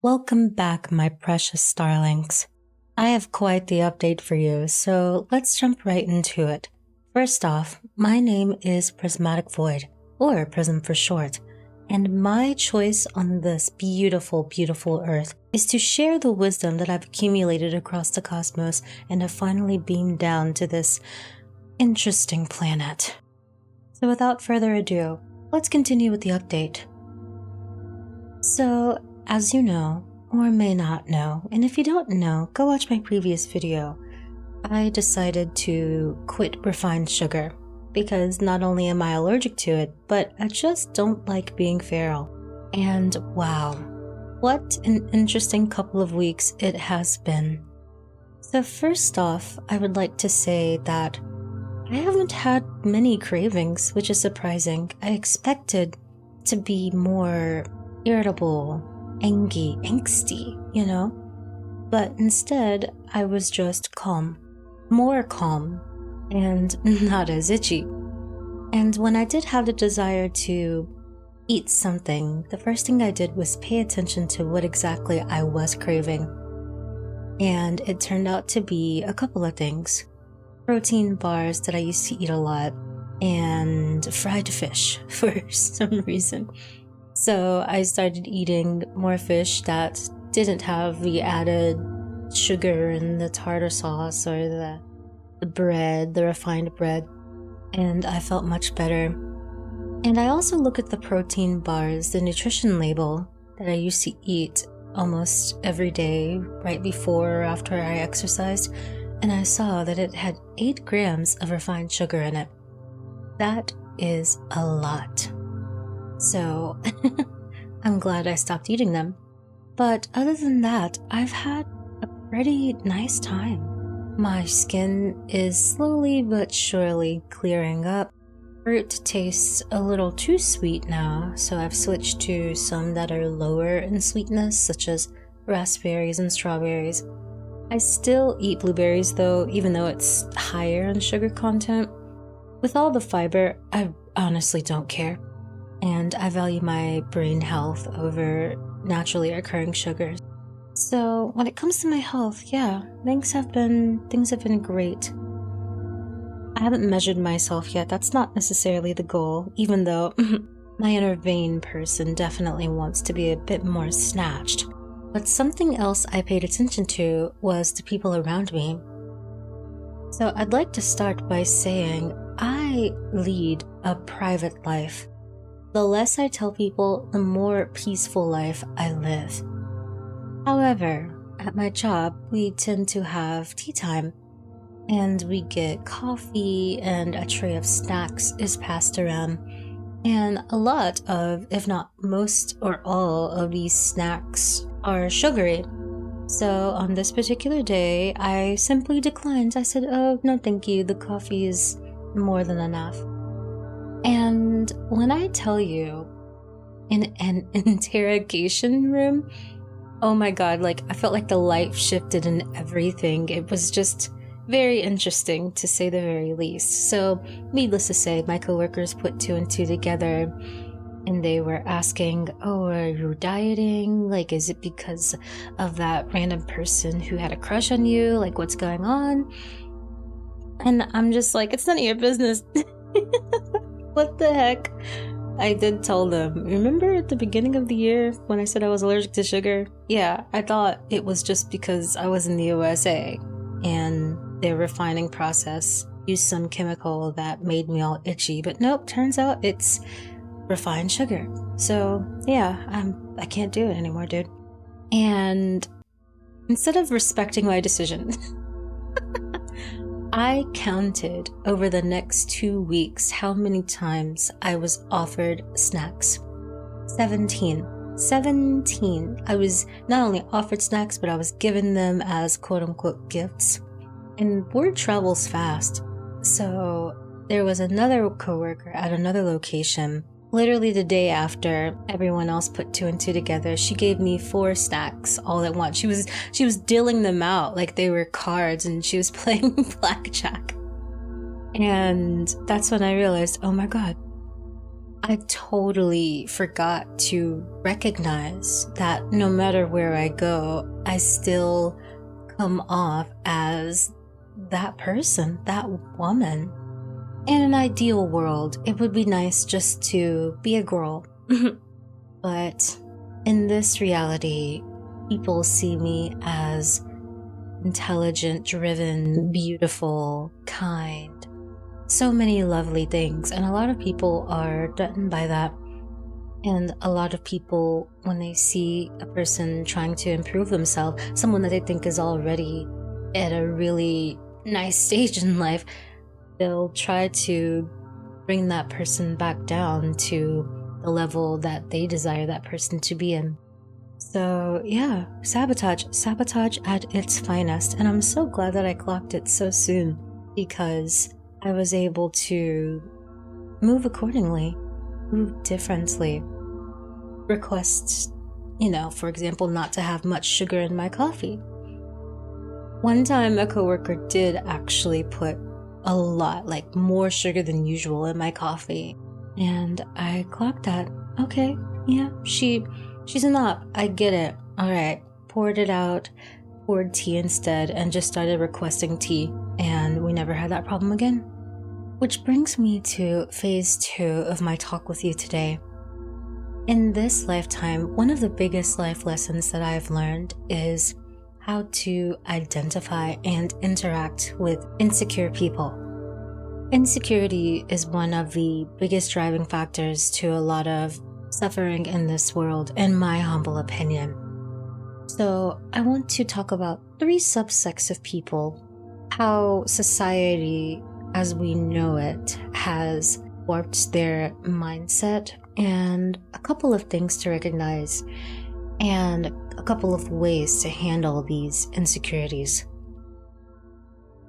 Welcome back, my precious starlings. I have quite the update for you, so let's jump right into it. First off, my name is Prismatic Void, or Prism for short, and my choice on this beautiful, beautiful earth is to share the wisdom that I've accumulated across the cosmos and have finally beamed down to this interesting planet. So without further ado, let's continue with the update. So, as you know, or may not know, and if you don't know, go watch my previous video. I decided to quit refined sugar because not only am I allergic to it, but I just don't like being feral. And wow, what an interesting couple of weeks it has been. So first off, I would like to say that I haven't had many cravings, which is surprising. I expected to be more irritable, angsty, but instead I was just calm, more calm, and not as itchy. And when I did have the desire to eat something, the first thing I did was pay attention to what exactly I was craving. And it turned out to be a couple of things. Protein bars that I used to eat a lot, and fried fish for some reason. So I started eating more fish that didn't have the added sugar and the tartar sauce or the bread, the refined bread, and I felt much better. And I also look at the protein bars, the nutrition label that I used to eat almost every day right before or after I exercised, and I saw that it had 8 grams of refined sugar in it. That is a lot. So, I'm glad I stopped eating them. But other than that, I've had a pretty nice time. My skin is slowly but surely clearing up. Fruit tastes a little too sweet now, so I've switched to some that are lower in sweetness, such as raspberries and strawberries. I still eat blueberries though, even though it's higher in sugar content. With all the fiber, I honestly don't care. And I value my brain health over naturally occurring sugars. So when it comes to my health, yeah, things have been great. I haven't measured myself yet. That's not necessarily the goal, even though my inner vain person definitely wants to be a bit more snatched. But something else I paid attention to was the people around me. So I'd like to start by saying I lead a private life. The less I tell people, the more peaceful life I live. However, at my job, we tend to have tea time, and we get coffee and a tray of snacks is passed around, and a lot of, if not most or all of these snacks are sugary. So on this particular day, I simply declined. I said, oh, no thank you, the coffee is more than enough. And when I tell you, in an interrogation room, oh my god, I felt like the light shifted and everything. It was just very interesting, to say the very least. So, needless to say, my coworkers put 2 and 2 together, and they were asking, oh, are you dieting? Is it because of that random person who had a crush on you? What's going on? And I'm just like, it's none of your business. What the heck? I did tell them, remember at the beginning of the year when I said I was allergic to sugar? Yeah, I thought it was just because I was in the USA and their refining process used some chemical that made me all itchy, but nope, turns out it's refined sugar. So yeah, I can't do it anymore, dude. And instead of respecting my decision, I counted over the next 2 weeks how many times I was offered snacks. 17. I was not only offered snacks, but I was given them as quote-unquote gifts. And word travels fast. So there was another coworker at another location. Literally the day after everyone else put 2 and 2 together, she gave me 4 snacks all at once. She was dealing them out like they were cards, and she was playing blackjack. And that's when I realized, oh my god, I totally forgot to recognize that no matter where I go, I still come off as that person, that woman. In an ideal world, it would be nice just to be a girl. But in this reality, people see me as intelligent, driven, beautiful, kind. So many lovely things, and a lot of people are threatened by that. And a lot of people, when they see a person trying to improve themselves, someone that they think is already at a really nice stage in life, they'll try to bring that person back down to the level that they desire that person to be in. So yeah, sabotage at its finest. And I'm so glad that I clocked it so soon, because I was able to move accordingly, move differently. Request, for example, not to have much sugar in my coffee. One time a coworker did actually put a lot, like more sugar than usual in my coffee. And I clocked that. Okay, yeah, she's an op. I get it. All right, poured it out, poured tea instead, and just started requesting tea. And we never had that problem again. Which brings me to phase 2 of my talk with you today. In this lifetime, one of the biggest life lessons that I've learned is how to identify and interact with insecure people. Insecurity is one of the biggest driving factors to a lot of suffering in this world, in my humble opinion. So I want to talk about 3 subsects of people, how society as we know it has warped their mindset, and a couple of things to recognize, and a couple of ways to handle these insecurities.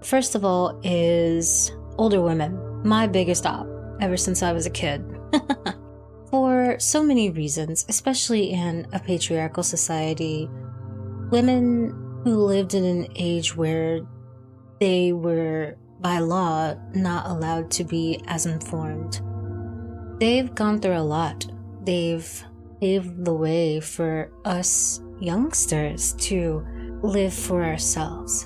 First of all is older women, my biggest op ever since I was a kid. For so many reasons, especially in a patriarchal society, women who lived in an age where they were, by law, not allowed to be as informed. They've gone through a lot. They've paved the way for us youngsters to live for ourselves.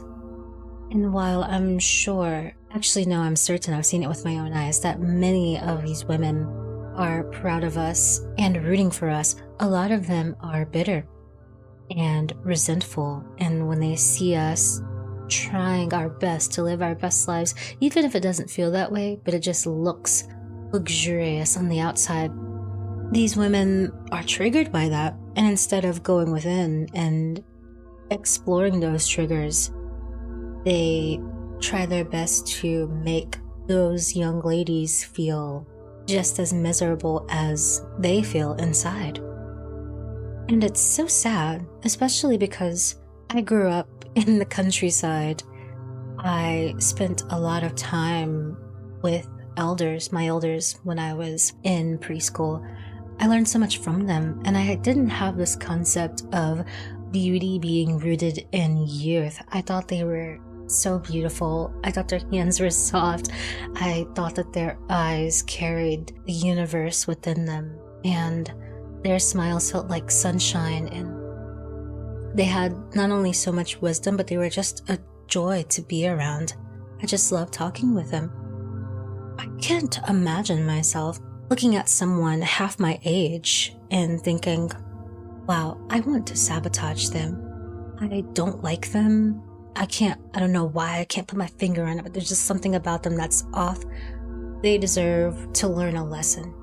And while I'm sure, actually no, I'm certain, I've seen it with my own eyes, that many of these women are proud of us and rooting for us, a lot of them are bitter and resentful. And when they see us trying our best to live our best lives, even if it doesn't feel that way, but it just looks luxurious on the outside, these women are triggered by that. And instead of going within and exploring those triggers, they try their best to make those young ladies feel just as miserable as they feel inside. And it's so sad, especially because I grew up in the countryside. I spent a lot of time with my elders, when I was in preschool. I learned so much from them, and I didn't have this concept of beauty being rooted in youth. I thought they were so beautiful. I thought their hands were soft. I thought that their eyes carried the universe within them, and their smiles felt like sunshine, and they had not only so much wisdom, but they were just a joy to be around. I just loved talking with them. I can't imagine myself looking at someone half my age and thinking, wow, I want to sabotage them. I don't like them. I don't know why, I can't put my finger on it, but there's just something about them that's off. They deserve to learn a lesson.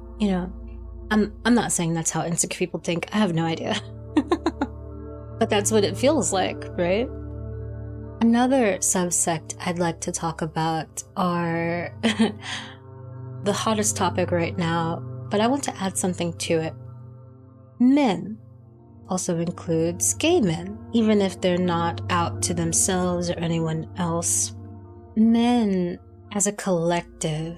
I'm not saying that's how insecure people think. I have no idea. But that's what it feels like, right? Another subsect I'd like to talk about are the hottest topic right now, but I want to add something to it. Men also includes gay men, even if they're not out to themselves or anyone else. Men, as a collective,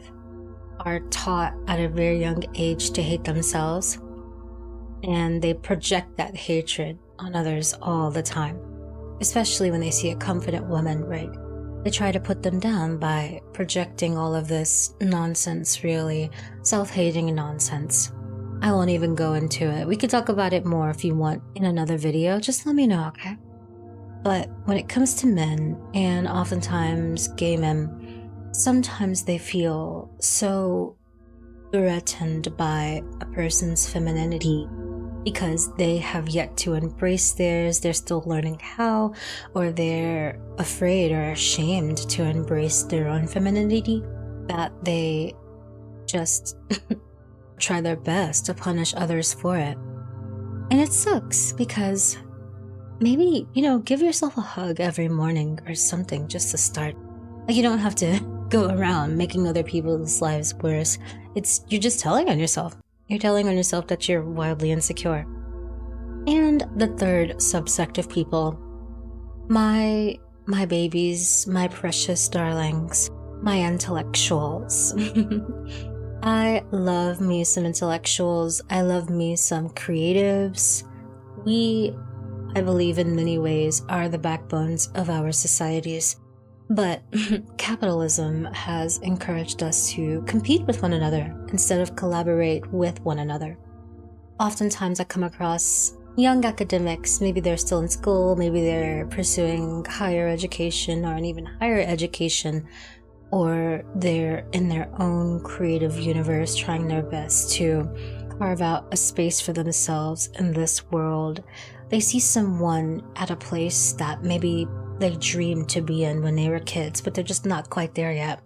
are taught at a very young age to hate themselves, and they project that hatred on others all the time, especially when they see a confident woman, right? they try to put them down by projecting all of this nonsense, really self-hating nonsense. I won't even go into it. We could talk about it more if you want in another video. Just let me know, okay? But when it comes to men, and oftentimes gay men, sometimes they feel so threatened by a person's femininity because they have yet to embrace theirs. They're still learning how, or they're afraid or ashamed to embrace their own femininity, that they just try their best to punish others for it. And it sucks because maybe, give yourself a hug every morning or something just to start. Like, you don't have to go around making other people's lives worse. You're just telling on yourself. You're telling on yourself that you're wildly insecure. And the third subsect of people, my babies, my precious darlings, my intellectuals. I love me some intellectuals. I love me some creatives. I believe in many ways, are the backbones of our societies. But capitalism has encouraged us to compete with one another instead of collaborate with one another. Oftentimes I come across young academics, maybe they're still in school, maybe they're pursuing higher education or an even higher education, or they're in their own creative universe trying their best to carve out a space for themselves in this world. They see someone at a place that maybe they dreamed to be in when they were kids, but they're just not quite there yet.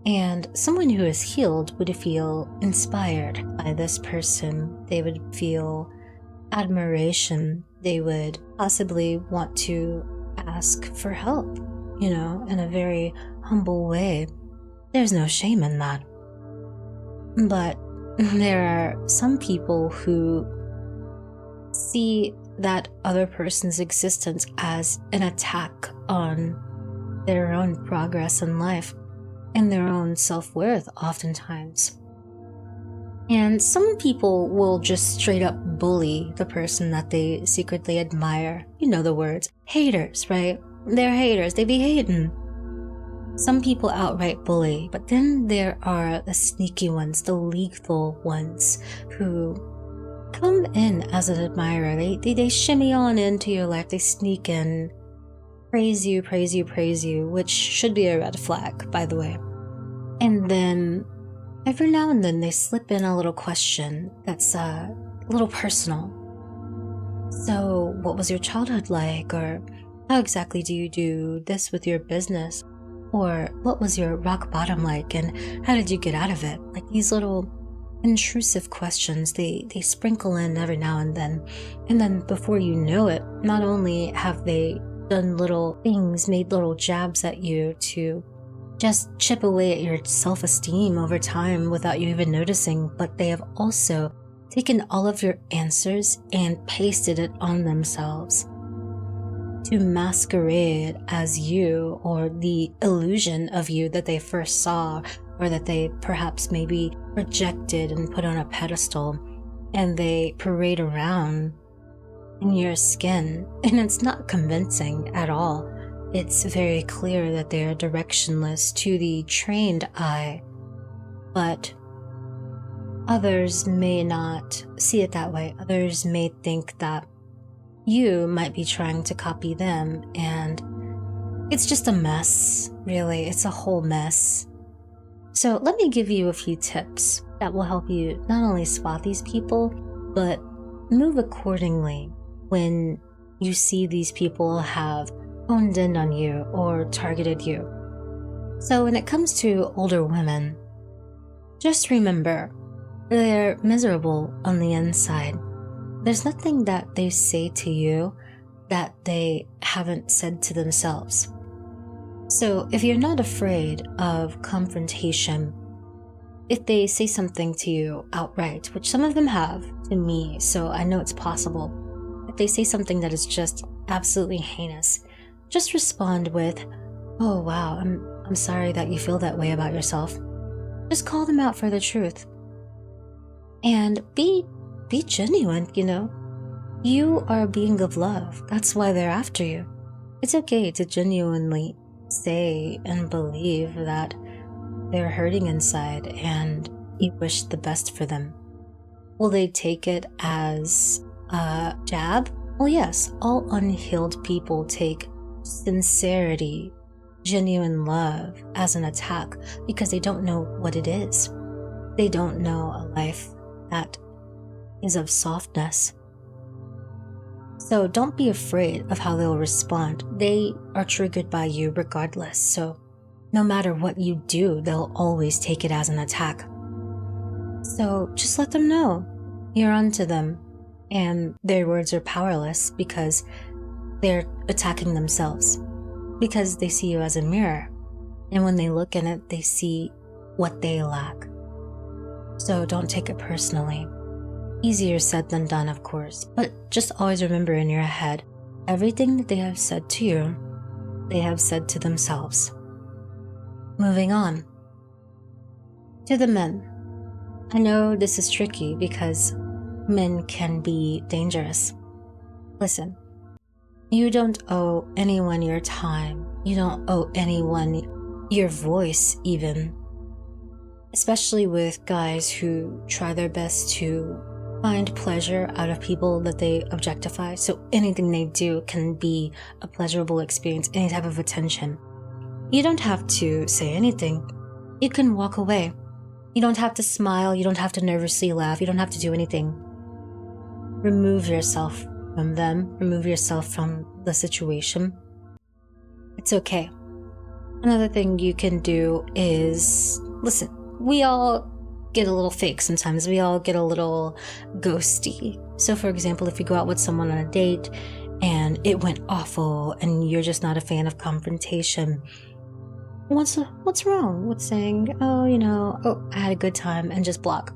And someone who is healed would feel inspired by this person. They would feel admiration. They would possibly want to ask for help, in a very humble way. There's no shame in that. But there are some people who see that other person's existence as an attack on their own progress in life and their own self-worth oftentimes. And some people will just straight up bully the person that they secretly admire. You know the words. Haters, right? They're haters. They be hating. Some people outright bully, but then there are the sneaky ones, the lethal ones who come in as an admirer. They shimmy on into your life. They sneak in, praise you, which should be a red flag, by the way. And then every now and then they slip in a little question that's a little personal. So, what was your childhood like? Or how exactly do you do this with your business? Or what was your rock bottom like and how did you get out of it? Like these little intrusive questions, they sprinkle in every now and then before you know it, not only have they done little things, made little jabs at you to just chip away at your self-esteem over time without you even noticing, but they have also taken all of your answers and pasted it on themselves to masquerade as you, or the illusion of you that they first saw, or that they perhaps maybe projected and put on a pedestal, and they parade around in your skin, and it's not convincing at all. It's very clear that they are directionless to the trained eye, but others may not see it that way. Others may think that you might be trying to copy them, and it's just a mess, really. It's a whole mess. So let me give you a few tips that will help you not only spot these people, but move accordingly when you see these people have honed in on you or targeted you. So when it comes to older women, just remember, they're miserable on the inside. There's nothing that they say to you that they haven't said to themselves. So if you're not afraid of confrontation, if they say something to you outright, which some of them have to me, so I know it's possible, if they say something that is just absolutely heinous, just respond with, "Oh wow, I'm sorry that you feel that way about yourself." Just call them out for the truth. And be genuine, You are a being of love. That's why they're after you. It's okay to genuinely say and believe that they're hurting inside and you wish the best for them. Will they take it as a jab? Well, yes, all unhealed people take sincerity, genuine love as an attack because they don't know what it is. They don't know a life that is of softness. So don't be afraid of how they'll respond. They are triggered by you regardless. So no matter what you do, they'll always take it as an attack. So just let them know you're onto them and their words are powerless because they're attacking themselves, because they see you as a mirror. And when they look in it, they see what they lack. So don't take it personally. Easier said than done, of course, but just always remember in your head, everything that they have said to you, they have said to themselves. Moving on. To the men. I know this is tricky because men can be dangerous. Listen, you don't owe anyone your time. You don't owe anyone your voice even. Especially with guys who try their best to find pleasure out of people that they objectify. So anything they do can be a pleasurable experience, any type of attention. You don't have to say anything. You can walk away. You don't have to smile. You don't have to nervously laugh. You don't have to do anything. Remove yourself from them. Remove yourself from the situation. It's okay. Another thing you can do is, listen, we all get a little fake sometimes. We all get a little ghosty. So for example, if you go out with someone on a date and it went awful and you're just not a fan of confrontation, what's wrong with saying, I had a good time, and just block?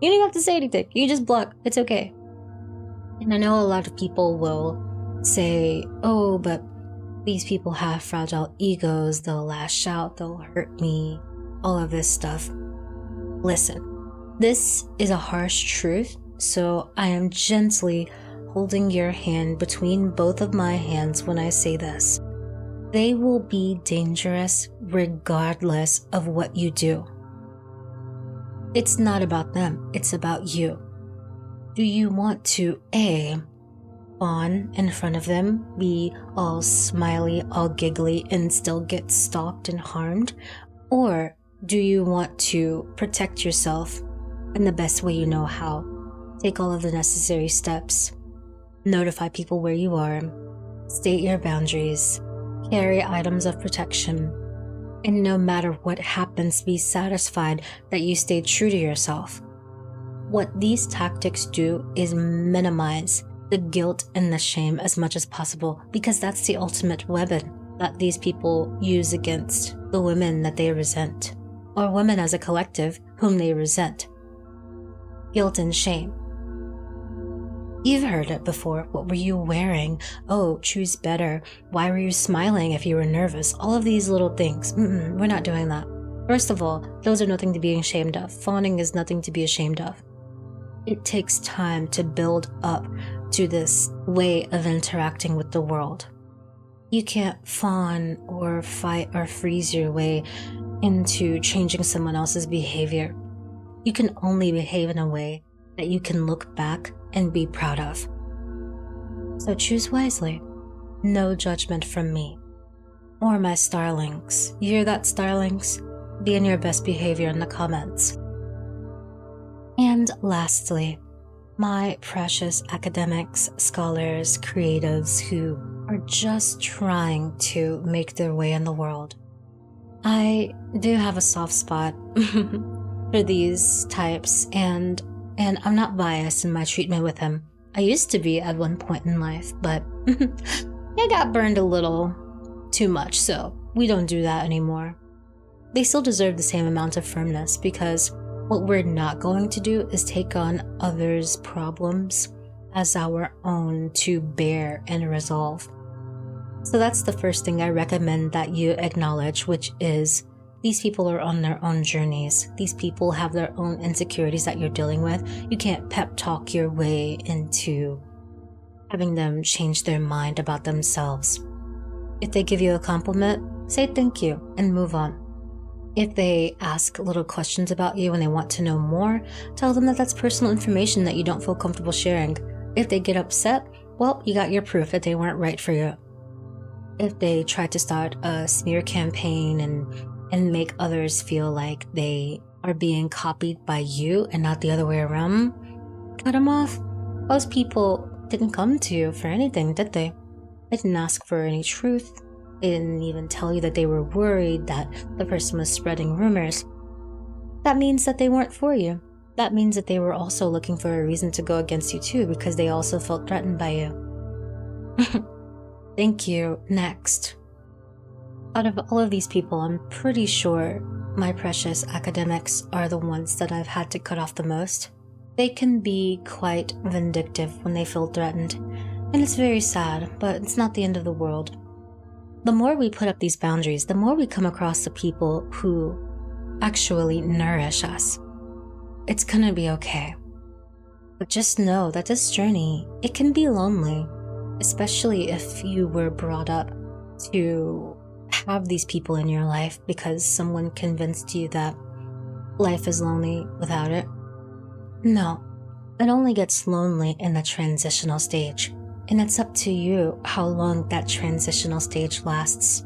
You don't even have to say anything. You just block. It's okay. And I know a lot of people will say, oh, but these people have fragile egos. They'll lash out. They'll hurt me. All of this stuff. Listen, this is a harsh truth, so I am gently holding your hand between both of my hands when I say this. They will be dangerous regardless of what you do. It's not about them, it's about you. Do you want to A, fawn in front of them, be all smiley, all giggly, and still get stalked and harmed? Or do you want to protect yourself in the best way you know how? Take all of the necessary steps. Notify people where you are. State your boundaries. Carry items of protection. And no matter what happens, be satisfied that you stayed true to yourself. What these tactics do is minimize the guilt and the shame as much as possible, because that's the ultimate weapon that these people use against the women that they resent, or women as a collective whom they resent. Guilt and shame. You've heard it before. What were you wearing? Oh, choose better. Why were you smiling if you were nervous? All of these little things. We're not doing that. First of all, those are nothing to be ashamed of. Fawning is nothing to be ashamed of. It takes time to build up to this way of interacting with the world. You can't fawn or fight or freeze your way into changing someone else's behavior. You can only behave in a way that you can look back and be proud of. So choose wisely. No judgment from me or my starlings. You hear that, starlings? Be in your best behavior in the comments. And lastly, my precious academics, scholars, creatives who are just trying to make their way in the world. I do have a soft spot for these types, and I'm not biased in my treatment with him. I used to be at one point in life, but I got burned a little too much, so we don't do that anymore. They still deserve the same amount of firmness, because what we're not going to do is take on others' problems as our own to bear and resolve. So that's the first thing I recommend that you acknowledge, which is these people are on their own journeys. These people have their own insecurities that you're dealing with. You can't pep talk your way into having them change their mind about themselves. If they give you a compliment, say thank you and move on. If they ask little questions about you and they want to know more, tell them that that's personal information that you don't feel comfortable sharing. If they get upset, well, you got your proof that they weren't right for you. If they try to start a smear campaign and make others feel like they are being copied by you and not the other way around, cut them off. Most people didn't come to you for anything, did they? They didn't ask for any truth. They didn't even tell you that they were worried that the person was spreading rumors. That means that they weren't for you. That means that they were also looking for a reason to go against you too, because they also felt threatened by you. Thank you. Next. Out of all of these people, I'm pretty sure my precious academics are the ones that I've had to cut off the most. They can be quite vindictive when they feel threatened, and it's very sad, but it's not the end of the world. The more we put up these boundaries, the more we come across the people who actually nourish us. It's gonna be okay. But just know that this journey, it can be lonely, especially if you were brought up to have these people in your life because someone convinced you that life is lonely without it. No, it only gets lonely in the transitional stage. And it's up to you how long that transitional stage lasts.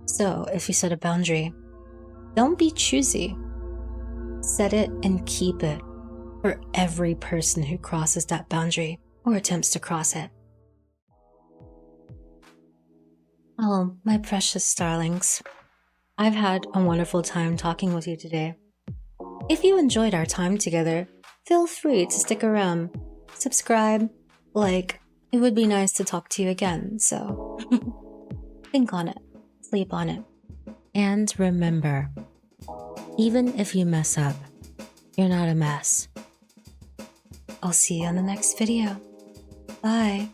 So, if you set a boundary, don't be choosy. Set it and keep it for every person who crosses that boundary or attempts to cross it. Oh, my precious starlings. I've had a wonderful time talking with you today. If you enjoyed our time together, feel free to stick around, subscribe, like, it would be nice to talk to you again, so think on it, sleep on it. And remember, even if you mess up, you're not a mess. I'll see you on the next video. Bye.